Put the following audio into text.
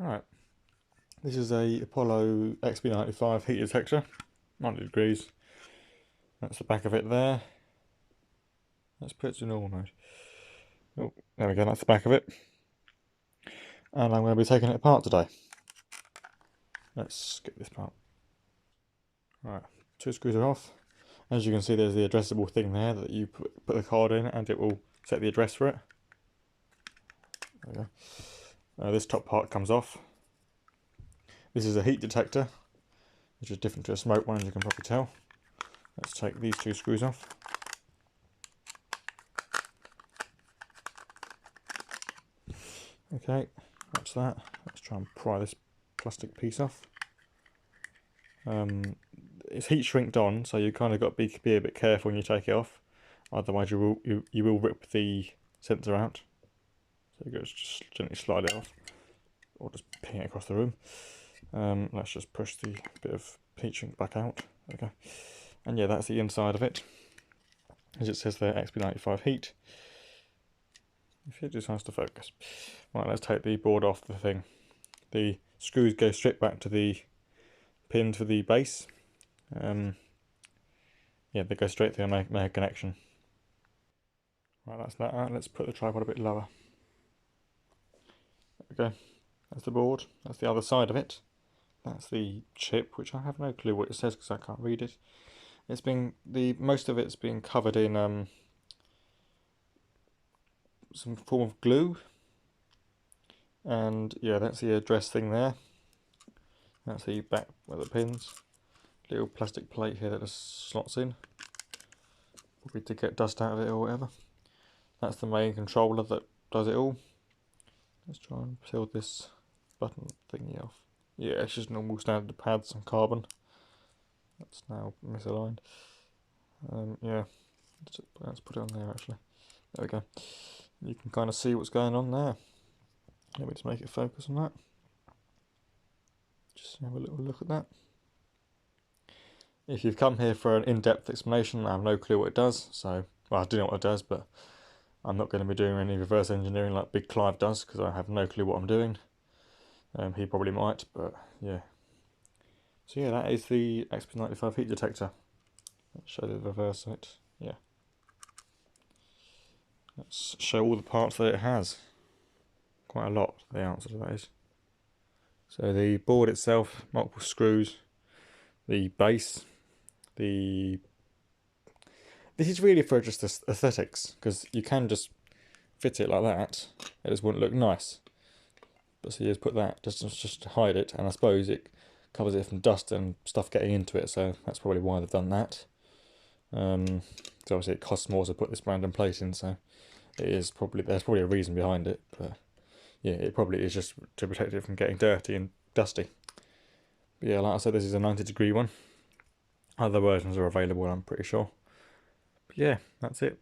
Alright, this is a Apollo XP95 heat detector, 90 degrees. That's the back of it there. Let's put it to normal mode. Oh, there we go, that's the back of it. And I'm going to be taking it apart today. Let's skip this part. Alright, 2 screws are off. As you can see, there's the addressable thing there that you put the card in and it will set the address for it. There we go. This top part comes off. This is a heat detector, which is different to a smoke one, as you can probably tell. Let's take these 2 screws off. Okay, that's that. Let's try and pry this plastic piece off. It's heat shrinked on, so you kind of got to be a bit careful when you take it off. Otherwise, you will rip the sensor out. So you just gently slide it off, or just ping it across the room. Let's just push the bit of heat shrink back out. There we go. And yeah, that's the inside of it. As it says there, XP95 heat. If it decides to focus. Right, let's take the board off the thing. The screws go straight back to the pin for the base. Yeah, they go straight through and make a connection. Right, that's that out. Let's put the tripod a bit lower. There we go. That's the board. That's the other side of it. That's the chip, which I have no clue what it says because I can't read it. Most of it's been covered in some form of glue. And yeah, that's the address thing there. That's the back where the pins. Little plastic plate here that just slots in. Probably to get dust out of it or whatever. That's the main controller that does it all. Let's try and peel this button thingy off. Yeah, it's just normal standard pads and carbon. That's now misaligned. Yeah, let's put it on there actually. There we go. You can kind of see what's going on there. Let me just make it focus on that. Just have a little look at that. If you've come here for an in-depth explanation, I have no clue what it does. So, well, I do know what it does, but I'm not going to be doing any reverse engineering like Big Clive does because I have no clue what I'm doing. He probably might, but yeah. So yeah, that is the XP95 heat detector. Let's show the reverse of it. Yeah. Let's show all the parts that it has. Quite a lot, the answer to that is. So the board itself, multiple screws, the base, this is really for just aesthetics, because you can just fit it like that, it just wouldn't look nice. But so you just put that just to hide it, and I suppose it covers it from dust and stuff getting into it, so that's probably why they've done that. So obviously it costs more to put this random plate in, so there's probably a reason behind it, but yeah, it probably is just to protect it from getting dirty and dusty. But yeah, like I said, this is a 90-degree one. Other versions are available, I'm pretty sure. But yeah, that's it.